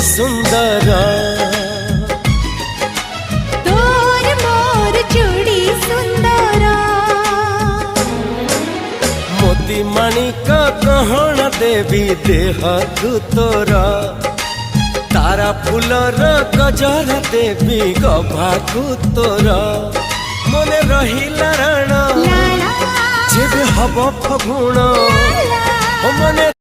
सुंदर तोर मोर चूड़ी सुंदर मोती माणिक गहण देवी देह तू तोर तारा फूलर गजर देवी गभाकू तोर मने रहिला राण जेबे हब फगुण मने